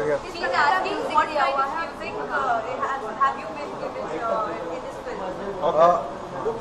Yeah. He's asking what kind of music have you been given in this film? Okay.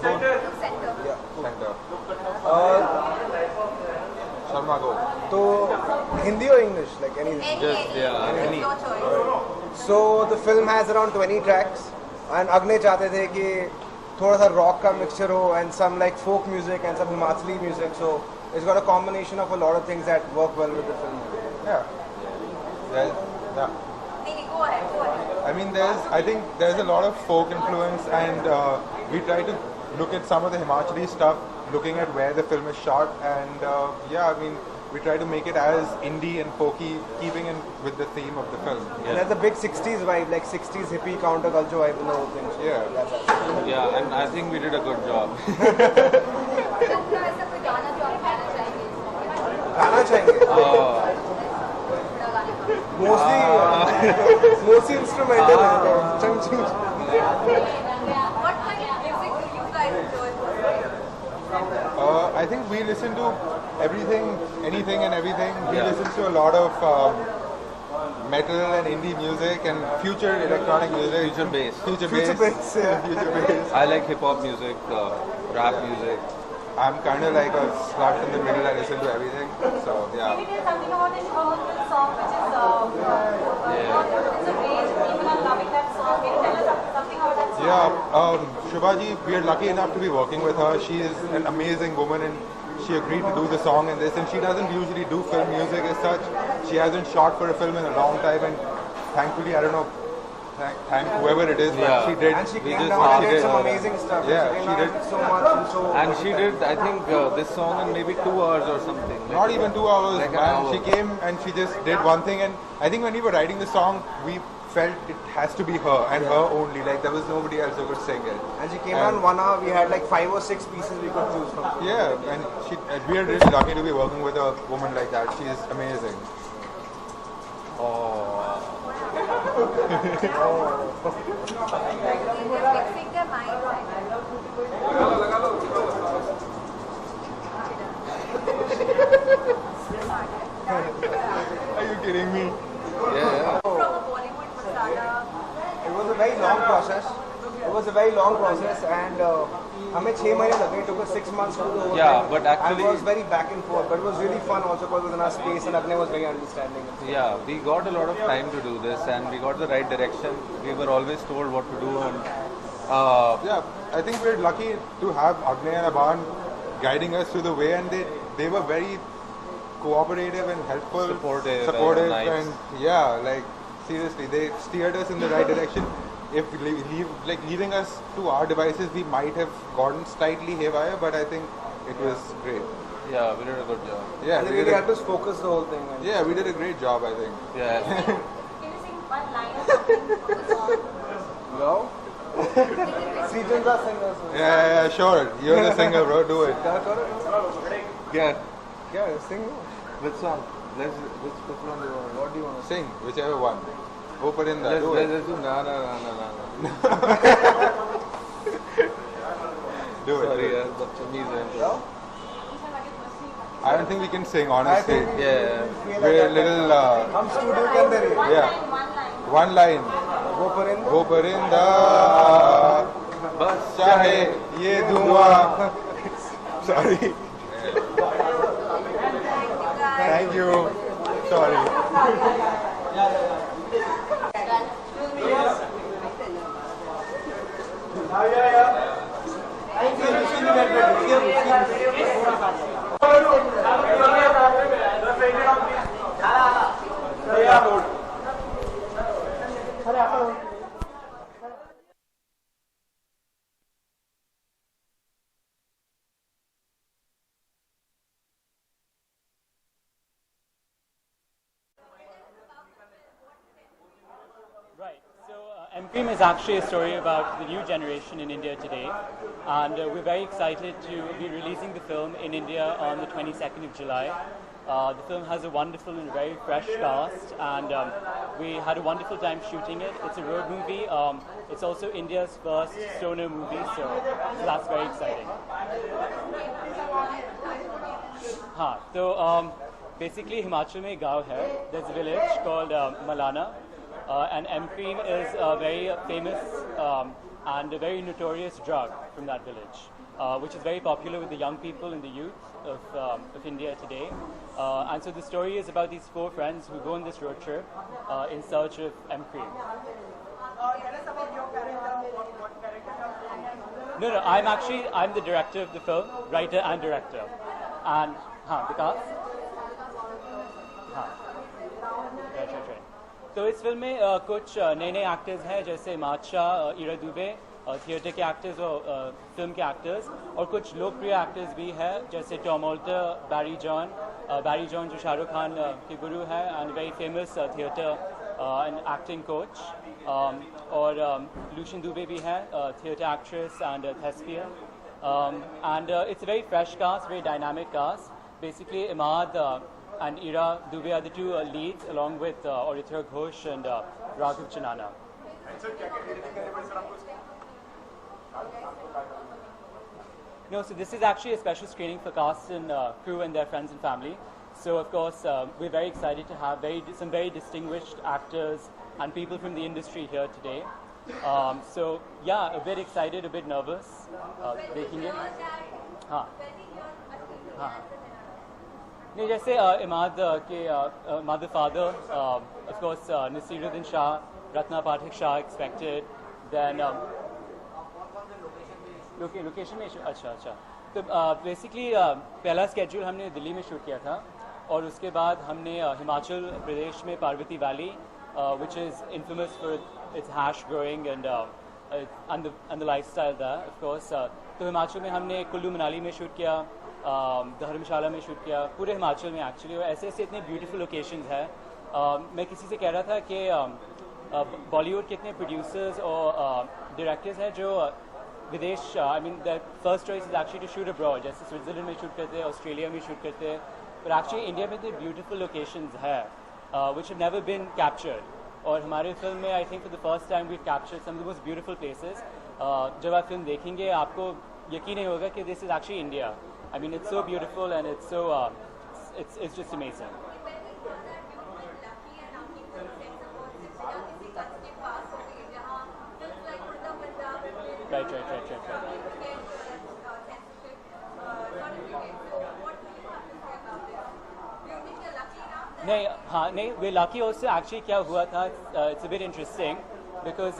Center. Yeah. Center. Uh, Sharma, go. तो Hindi or English, like anything. Any. Your choice. So the film has around 20 tracks, and Agne चाहते थे कि थोड़ा सा rock का mixture हो and some like folk music and some Himachali music. So it's got a combination of a lot of things that work well with the film. Yeah. Yeah. Nini, go ahead. I mean, I think there's a lot of folk influence, and we try to look at some of the Himachali stuff, looking at where the film is shot, and I mean, we try to make it as indie and folky, keeping in with the theme of the film. And there's a big 60s vibe, like 60s hippie counterculture vibe in the whole thing. So Yeah. Yeah, and I think we did a good job. गाना चाहेंगे mostly instrumental है चंग चंग What kind of music do you guys enjoy? I think we listen to everything, anything and everything. We listen to a lot of metal and indie music and future electronic music. Future bass. Future Future bass. bass, yeah. Future bass. I like hip hop music, rap music. I'm kind of like a slut in the middle. I listen to everything. So yeah. Maybe there's something about the Shah song which is it's a rage. People are loving that song. Can you tell us something about that song? Yeah, Shubhaji, we are lucky enough to be working with her. She is an amazing woman, and she agreed to do the song in this. And she doesn't usually do film music as such. She hasn't shot for a film in a long time, and thankfully, I don't know, thank whoever it is, but she did. and she We came just down and asked did some her. amazing stuff. Yeah, she she did did. so much and so And she did, I think, this song in maybe 2 hours or something. Not even 2 hours, Like an man. hour. She came and she just did one thing, and I think when we were writing the song, we felt it has to be her and her only. Like there was nobody else who could sing it. and she came down 1 hour. We had like 5 or 6 pieces we could choose from. Yeah, and we are really lucky to be working with a woman like that. She is amazing. Fixing their mind. Are you kidding me? Yeah. From a Bollywood masala. It was a very long process. It was a very long process, and हमें 6 महीने लगे. It took us 6 months to do the whole Yeah, thing. but actually- and it was very back and forth. But it was really fun also because it was in our space, and Agne was very understanding. Yeah, we got a lot of time to do this, and we got the right direction. We were always told what to do, and Yeah, I think we're lucky to have Agnay and Aban guiding us through the way, and they were very cooperative and helpful, Supportive and nice. and yeah, like seriously, they steered us in the right direction. If we leaving us to our devices, we might have gotten slightly haywire, but I think it was great. yeah, we did a good job. Yeah, And they we really did helped us focus the whole thing. And yeah, we did a great job, I think. Yeah. Can you sing one line or something from the song? No? Seasons are singers. Yeah, sure. You're the singer, bro. Do it. Yeah. Yeah, sing. Which song? Which one do you want? What do you want to Sing whichever one. Open in there. Do Let's it. do na na na na na. Do it. Sorry, yeah, that's amazing. I don't think we can sing, honestly. I think Yeah. We're a little. हम studio के अंदर ही One Yeah. line, one line. One line. वो परिंदा वो परिंदा बस चाहे ये धुआं. Sorry. Thank you. Sorry. Right. So M-Cream is actually a story about the new generation in India today, and we're very excited to be releasing the film in India on the 22nd of July. The film has a wonderful and very fresh cast, and we had a wonderful time shooting it. It's a road movie. It's also India's first stoner movie, so that's very exciting. So basically Himachal mein gaon hai. There's a village called Malana, and M-cream is a very famous and a very notorious drug from that village, which is very popular with the young people and the youth of India today. And so the story is about these 4 friends who go on this road trip in search of M-cream. Tell us about your character, what character you are playing. No, I'm the director of the film, writer and director. And, विकास? हाँ, right. तो इस film में कुछ नए नए actors हैं जैसे Imad Shah, Ira Dubey, theatre के एक्टर्स और फिल्म के एक्टर्स, और कुछ लोकप्रिय एक्टर्स भी हैं जैसे टॉम ऑल्टर, बैरी जॉन जो शाहरुख खान के गुरु हैं and very famous theatre and acting coach, और लूशियन दुबे भी हैं, theatre actress and thespian, and it's a very fresh cast, very dynamic cast. Basically Imaad and Ira Dubey are the 2 leads along with Oritra Ghosh and Raghav Chanana. No, so this is actually a special screening for cast and crew and their friends and family. So of course we're very excited to have some very distinguished actors and people from the industry here today. So yeah, a bit excited, a bit nervous making it. हाँ. नहीं जैसे इमाद के mother father, of course Naseeruddin Shah, Ratna Pathak Shah expected, then location में अच्छा तो basically पहला schedule हमने दिल्ली में शूट किया था और उसके बाद हमने हिमाचल प्रदेश में Parvati valley, which is infamous for its hash growing and the lifestyle there, of course. तो हिमाचल में हमने कुल्लू मनाली में शूट किया, धर्मशाला में शूट किया, पूरे हिमाचल में एक्चुअली, और ऐसे ऐसे इतने ब्यूटीफुल लोकेशंस हैं. मैं किसी से कह रहा था कि बॉलीवुड के इतने प्रोड्यूसर्स और डायरेक्टर्स हैं जो विदेश, I mean the first choice is actually to shoot abroad, जैसे स्विट्जरलैंड में शूट करते हैं, ऑस्ट्रेलिया में शूट करते हैं, पर एक्चुअली इंडिया में इतने ब्यूटीफुल लोकेशंस है which have never been captured. और हमारे फिल्म में I think for the first time we captured some of the most beautiful places. जब आप फिल्म देखेंगे आपको यकीन नहीं होगा कि this is actually India. I mean it's so beautiful and it's so it's just amazing. Right. नहीं, we're lucky also. Actually क्या हुआ था, it's a bit interesting because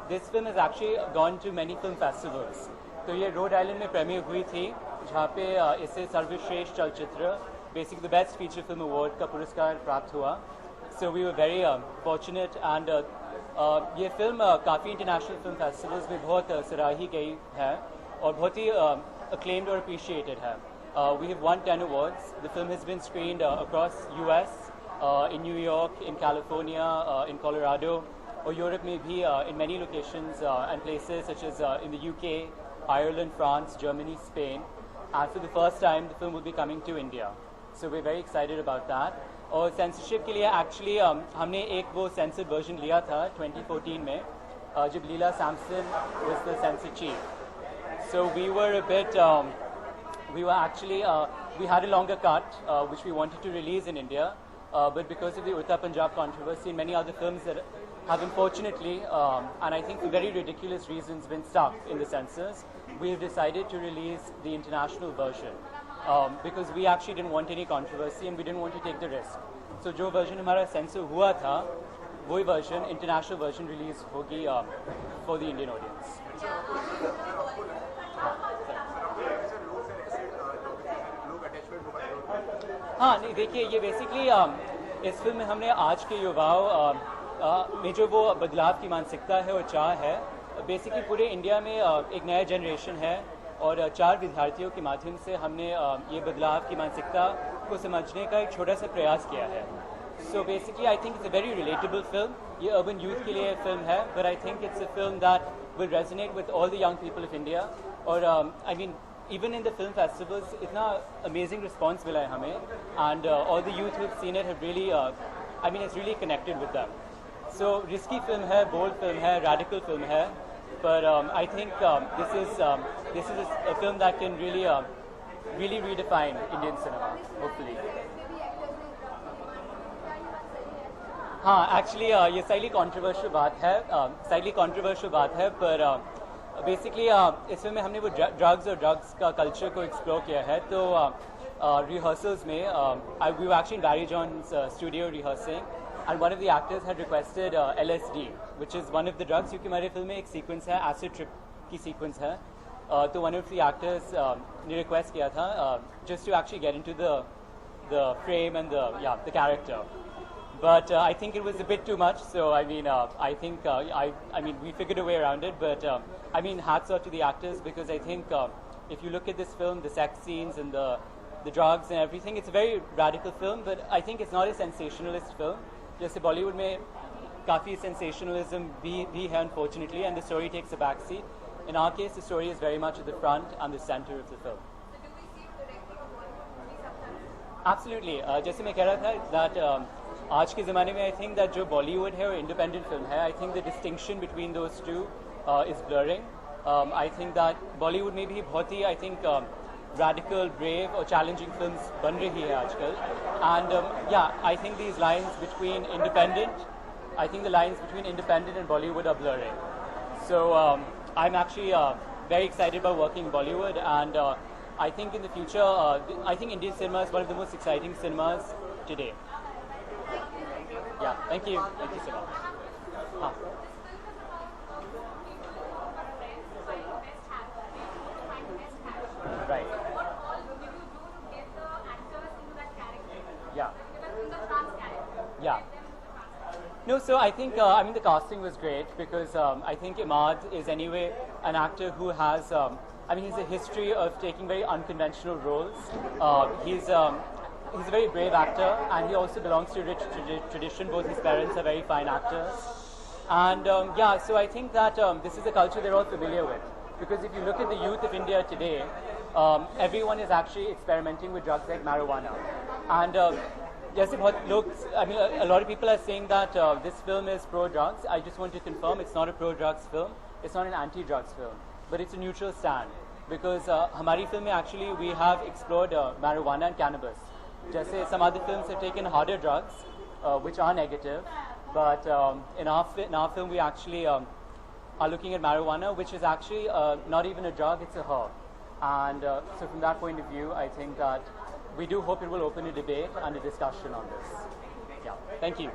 this film has actually gone to many film festivals. तो ये Rhode Island में premiere हुई थी जहाँ पे इसे सर्वश्रेष्ठ चलचित्र, basically the best feature film award का पुरस्कार प्राप्त हुआ. So we were very fortunate and ये फिल्म काफ़ी इंटरनेशनल फिल्म फेस्टिवल्स में बहुत सराही गई है और बहुत ही acclaimed और appreciated है. We have won 10 awards. The film has been screened across US, in New York, in California, in Colorado, or Europe में भी in many locations and places such as in the UK, Ireland, France, Germany, Spain. And for the first time, the film will be coming to India. So we're very excited about that. और censorship के लिए actually हमने एक वो censored version लिया था 2014 में जब लीला Samson was the censor chief. So we were a bit, we were actually, we had a longer cut which we wanted to release in India, but because of the Uttar Punjab controversy and many other films that have unfortunately, and I think for very ridiculous reasons, been stuck in the censors, we have decided to release the international version because we actually didn't want any controversy and we didn't want to take the risk. So जो version हमारा censor हुआ था, वही version, international version release होगी for the Indian audience. हाँ नहीं देखिए ये बेसिकली इस फिल्म में हमने आज के युवाओं में जो वो बदलाव की मानसिकता है और चाह है, बेसिकली पूरे इंडिया में एक नया जनरेशन है और 4 विद्यार्थियों के माध्यम से हमने ये बदलाव की मानसिकता को समझने का एक छोटा सा प्रयास किया है. So basically I think it's a very relatable film. ये अर्बन यूथ के लिए फिल्म है, but I think it's a film that will resonate with all the young people of India. और I mean even in the film festivals, इतना amazing response मिला है हमें, and all the youth who've seen it have really, I mean, it's really connected with them. So risky film है, bold film है, radical film है, but I think this is a film that can really, really redefine Indian cinema, hopefully. हाँ actually ये slightly controversial बात है पर basically इस film में हमने वो ड्रग्स और ड्रग्स का कल्चर को एक्सप्लोर किया है तो rehearsals में we were actually in Barry John's studio rehearsing and one of the actors had requested LSD which is one of the drugs क्योंकि हमारे फिल्म में एक सीक्वेंस है acid trip की सीक्वेंस है तो one of the actors ने request किया था just to actually get into the frame and the character. But I think it was a bit too much. So I mean, I think I mean we figured a way around it. But I mean, hats off to the actors because I think if you look at this film, the sex scenes and the drugs and everything, it's a very radical film. But I think it's not a sensationalist film. Just Bollywood में काफी sensationalism भी है unfortunately, and the story takes a backseat. In our case, the story is very much at the front and the center of the film. Absolutely. जैसे मैं कह रहा था that आज के ज़माने में I think that जो Bollywood है और independent film है, I think the distinction between those two is blurring. I think that Bollywood में भी बहुत ही I think radical, brave और challenging films बन रही है आजकल. And yeah, I think these lines between independent, I think the lines between independent and Bollywood are blurring. So I'm actually very excited about working in Bollywood and I think in the future, I think Indian cinema is one of the most exciting cinemas today. Yeah, thank you so much. Right. What all did you do to get the actors into that character? Yeah. In the trans character. Yeah. No, so I think, I mean, the casting was great because I think Imaad is anyway an actor who has, I mean, he's a history of taking very unconventional roles. He's a very brave actor and he also belongs to a rich tradition. Both his parents are very fine actors. And yeah, so I think that this is a culture they're all familiar with. Because if you look at the youth of India today, everyone is actually experimenting with drugs like marijuana. And जैसे बहुत लोग, I mean, a lot of people are saying that this film is pro-drugs. I just want to confirm it's not a pro-drugs film. It's not an anti-drugs film. But it's a neutral stand. Because हमारी film में actually we have explored marijuana and cannabis. जैसे some other films have taken harder drugs, which are negative. But in our film we actually are looking at marijuana, which is actually not even a drug, it's a herb. And so from that point of view, I think that we do hope it will open a debate and a discussion on this. Yeah, thank you.